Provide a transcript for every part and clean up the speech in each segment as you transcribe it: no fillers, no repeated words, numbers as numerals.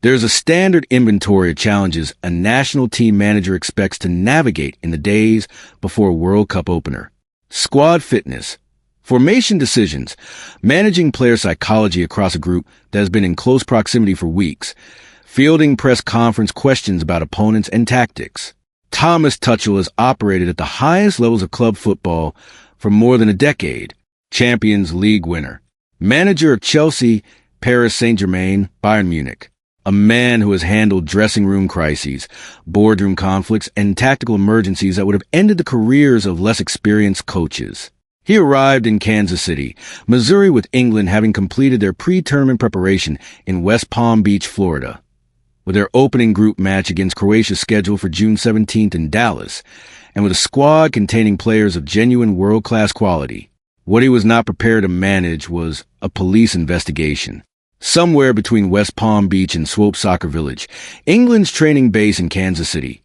There's a standard inventory of challenges a national team manager expects to navigate in the days before a World Cup opener. Squad fitness, formation decisions, managing player psychology across a group that has been in close proximity for weeks, fielding press conference questions about opponents and tactics. Thomas Tuchel has operated at the highest levels of club football for more than a decade. Champions League winner, manager of Chelsea, Paris Saint-Germain, Bayern Munich. A man who has handled dressing room crises, boardroom conflicts, and tactical emergencies that would have ended the careers of less experienced coaches. He arrived in Kansas City, Missouri, with England having completed their pre-tournament preparation in West Palm Beach, Florida. With their opening group match against Croatia scheduled for June 17th in Dallas, and with a squad containing players of genuine world-class quality, what he was not prepared to manage was a police investigation. Somewhere between West Palm Beach and Swope Soccer Village, England's training base in Kansas City,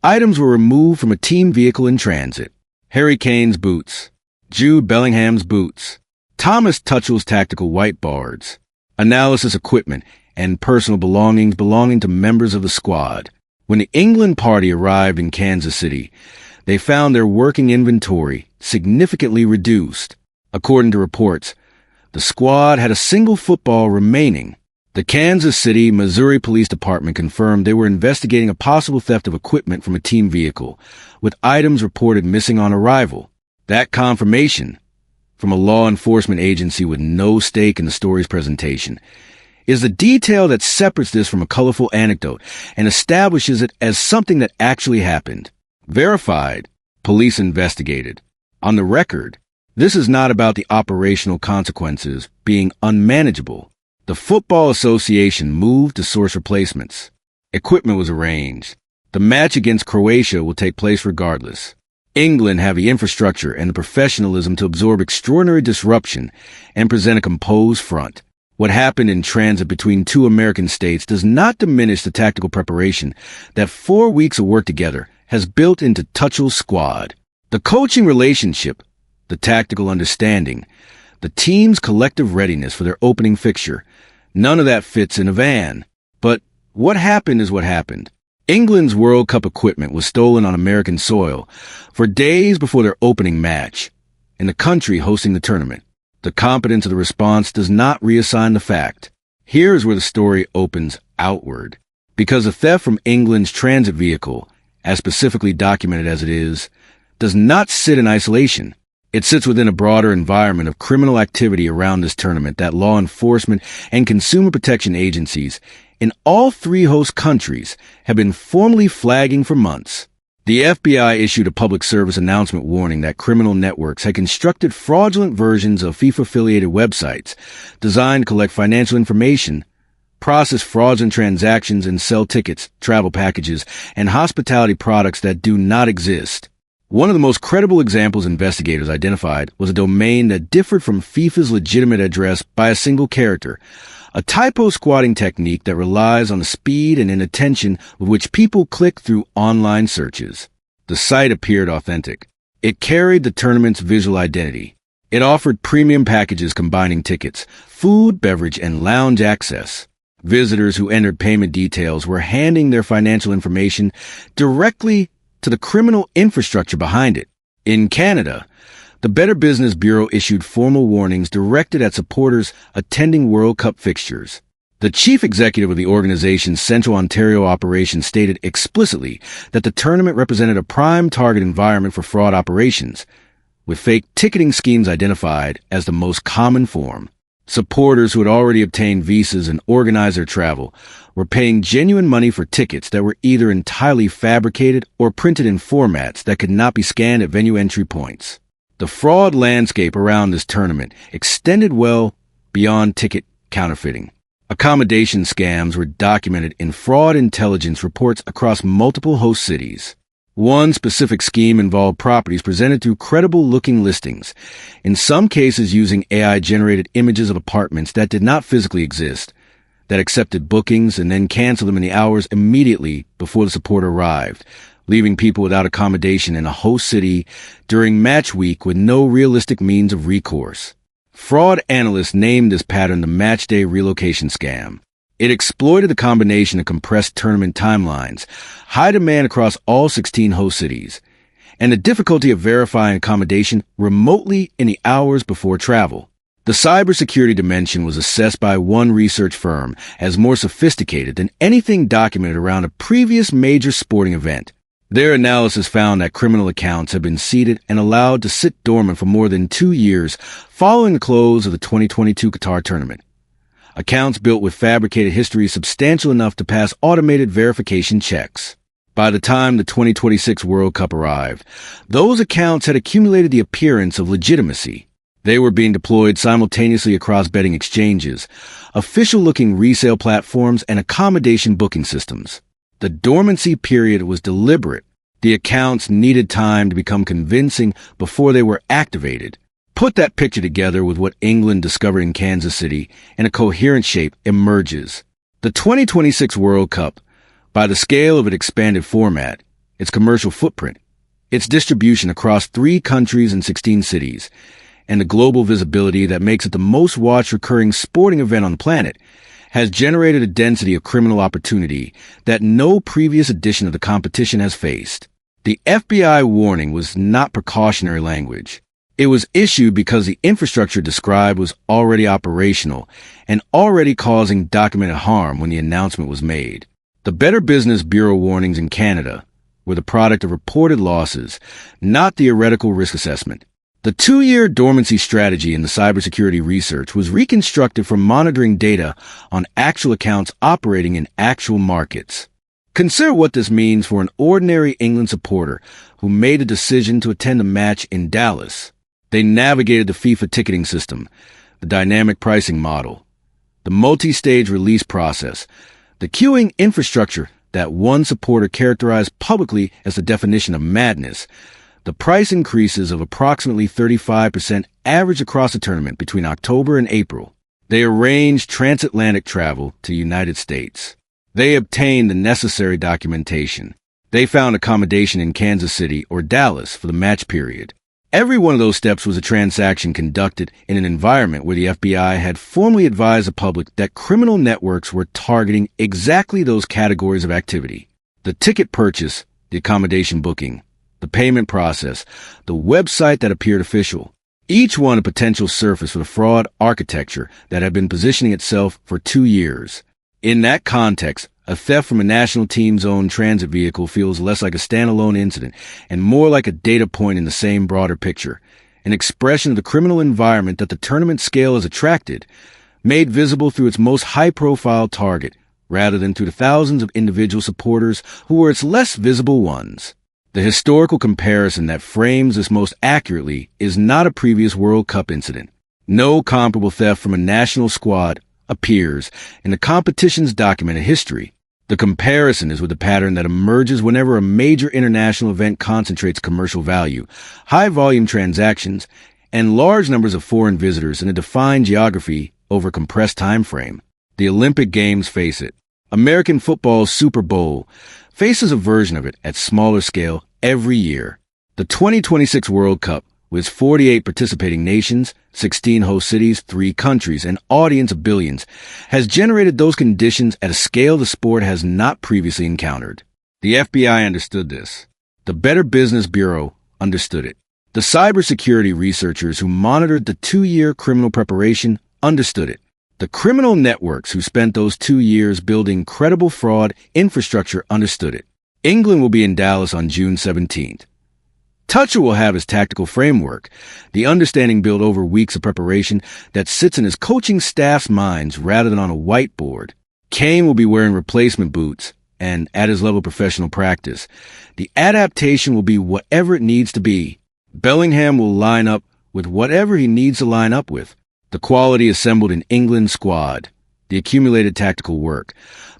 items were removed from a team vehicle in transit. Harry Kane's boots, Jude Bellingham's boots, Thomas Tuchel's tactical whiteboards, analysis equipment, and personal belongings belonging to members of the squad. When the England party arrived in Kansas City, they found their working inventory significantly reduced. According to reports, the squad had a single football remaining. The Kansas City, Missouri Police Department confirmed they were investigating a possible theft of equipment from a team vehicle, with items reported missing on arrival. That confirmation, from a law enforcement agency with no stake in the story's presentation, is the detail that separates this from a colorful anecdote and establishes it as something that actually happened. Verified, police investigated. On the record, this is not about the operational consequences being unmanageable. The Football Association moved to source replacements. Equipment was arranged. The match against Croatia will take place regardless. England have the infrastructure and the professionalism to absorb extraordinary disruption and present a composed front. What happened in transit between two American states does not diminish the tactical preparation that 4 weeks of work together has built into Tuchel's squad. The coaching relationship, the tactical understanding, the team's collective readiness for their opening fixture, none of that fits in a van. But what happened is what happened. England's World Cup equipment was stolen on American soil for days before their opening match, in the country hosting the tournament. The competence of the response does not reassign the fact. Here is where the story opens outward. Because the theft from England's transit vehicle, as specifically documented as it is, does not sit in isolation. It sits within a broader environment of criminal activity around this tournament that law enforcement and consumer protection agencies in all 3 host countries have been formally flagging for months. The FBI issued a public service announcement warning that criminal networks had constructed fraudulent versions of FIFA-affiliated websites designed to collect financial information, process fraudulent transactions, and sell tickets, travel packages, and hospitality products that do not exist. One of the most credible examples investigators identified was a domain that differed from FIFA's legitimate address by a single character, a typo squatting technique that relies on the speed and inattention with which people click through online searches. The site appeared authentic. It carried the tournament's visual identity. It offered premium packages combining tickets, food, beverage, and lounge access. Visitors who entered payment details were handing their financial information directly to the criminal infrastructure behind it. In Canada, the Better Business Bureau issued formal warnings directed at supporters attending World Cup fixtures. The chief executive of the organization's Central Ontario operation stated explicitly that the tournament represented a prime target environment for fraud operations, with fake ticketing schemes identified as the most common form. Supporters who had already obtained visas and organized their travel were paying genuine money for tickets that were either entirely fabricated or printed in formats that could not be scanned at venue entry points. The fraud landscape around this tournament extended well beyond ticket counterfeiting. Accommodation scams were documented in fraud intelligence reports across multiple host cities. One specific scheme involved properties presented through credible-looking listings, in some cases using AI-generated images of apartments that did not physically exist, that accepted bookings and then canceled them in the hours immediately before the supporter arrived, leaving people without accommodation in a host city during match week with no realistic means of recourse. Fraud analysts named this pattern the matchday relocation scam. It exploited the combination of compressed tournament timelines, high demand across all 16 host cities, and the difficulty of verifying accommodation remotely in the hours before travel. The cybersecurity dimension was assessed by one research firm as more sophisticated than anything documented around a previous major sporting event. Their analysis found that criminal accounts had been seeded and allowed to sit dormant for more than 2 years following the close of the 2022 Qatar tournament. Accounts built with fabricated history substantial enough to pass automated verification checks. By the time the 2026 World Cup arrived, those accounts had accumulated the appearance of legitimacy. They were being deployed simultaneously across betting exchanges, official-looking resale platforms, and accommodation booking systems. The dormancy period was deliberate. The accounts needed time to become convincing before they were activated. Put that picture together with what England discovered in Kansas City, and a coherent shape emerges. The 2026 World Cup, by the scale of its expanded format, its commercial footprint, its distribution across 3 countries and 16 cities, and the global visibility that makes it the most watched recurring sporting event on the planet, has generated a density of criminal opportunity that no previous edition of the competition has faced. The FBI warning was not precautionary language. It was issued because the infrastructure described was already operational and already causing documented harm when the announcement was made. The Better Business Bureau warnings in Canada were the product of reported losses, not theoretical risk assessment. The 2-year dormancy strategy in the cybersecurity research was reconstructed from monitoring data on actual accounts operating in actual markets. Consider what this means for an ordinary England supporter who made a decision to attend a match in Dallas. They navigated the FIFA ticketing system, the dynamic pricing model, the multi-stage release process, the queuing infrastructure that one supporter characterized publicly as the definition of madness, the price increases of approximately 35% averaged across the tournament between October and April. They arranged transatlantic travel to the United States. They obtained the necessary documentation. They found accommodation in Kansas City or Dallas for the match period. Every one of those steps was a transaction conducted in an environment where the FBI had formally advised the public that criminal networks were targeting exactly those categories of activity. The ticket purchase, the accommodation booking, the payment process, the website that appeared official. Each one a potential surface for the fraud architecture that had been positioning itself for 2 years. In that context, a theft from a national team's own transit vehicle feels less like a standalone incident and more like a data point in the same broader picture, an expression of the criminal environment that the tournament scale has attracted, made visible through its most high-profile target, rather than through the thousands of individual supporters who were its less visible ones. The historical comparison that frames this most accurately is not a previous World Cup incident. No comparable theft from a national squad appears in the competition's documented history. The comparison is with the pattern that emerges whenever a major international event concentrates commercial value, high-volume transactions, and large numbers of foreign visitors in a defined geography over a compressed time frame. The Olympic Games face it. American football's Super Bowl faces a version of it at smaller scale every year. The 2026 World Cup, with 48 participating nations, 16 host cities, 3 countries, and audience of billions, has generated those conditions at a scale the sport has not previously encountered. The FBI understood this. The Better Business Bureau understood it. The cybersecurity researchers who monitored the 2-year criminal preparation understood it. The criminal networks who spent those 2 years building credible fraud infrastructure understood it. England will be in Dallas on June 17th. Toucher will have his tactical framework, the understanding built over weeks of preparation that sits in his coaching staff's minds rather than on a whiteboard. Kane will be wearing replacement boots, and at his level of professional practice, the adaptation will be whatever it needs to be. Bellingham will line up with whatever he needs to line up with. The quality assembled in England's squad, the accumulated tactical work,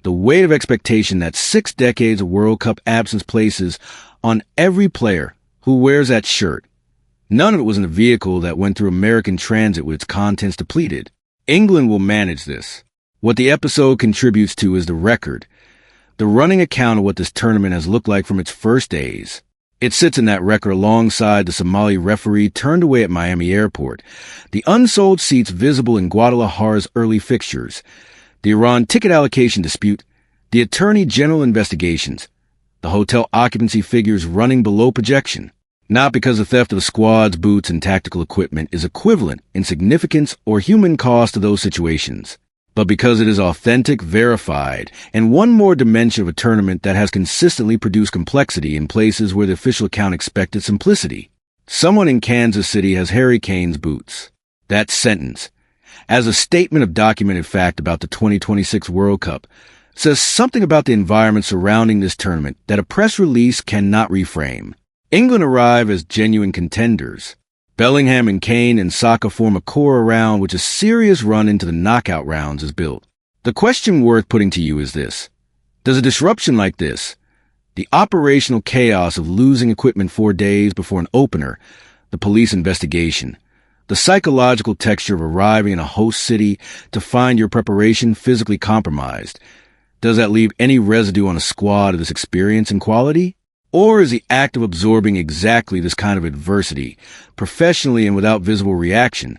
the weight of expectation that 6 decades of World Cup absence places on every player who wears that shirt. None of it was in a vehicle that went through American transit with its contents depleted. England will manage this. What the episode contributes to is the record, the running account of what this tournament has looked like from its first days. It sits in that record alongside the Somali referee turned away at Miami Airport, the unsold seats visible in Guadalajara's early fixtures, the Iran ticket allocation dispute, the Attorney General investigations, the hotel occupancy figures running below projection. Not because the theft of the squad's boots and tactical equipment is equivalent in significance or human cost to those situations, but because it is authentic, verified, and one more dimension of a tournament that has consistently produced complexity in places where the official account expected simplicity. Someone in Kansas City has Harry Kane's boots. That sentence, as a statement of documented fact about the 2026 World Cup, says something about the environment surrounding this tournament that a press release cannot reframe. England arrive as genuine contenders. Bellingham and Kane and Saka form a core around which a serious run into the knockout rounds is built. The question worth putting to you is this. Does a disruption like this, the operational chaos of losing equipment 4 days before an opener, the police investigation, the psychological texture of arriving in a host city to find your preparation physically compromised, does that leave any residue on a squad of this experience and quality? Or is the act of absorbing exactly this kind of adversity, professionally and without visible reaction,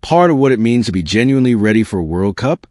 part of what it means to be genuinely ready for a World Cup?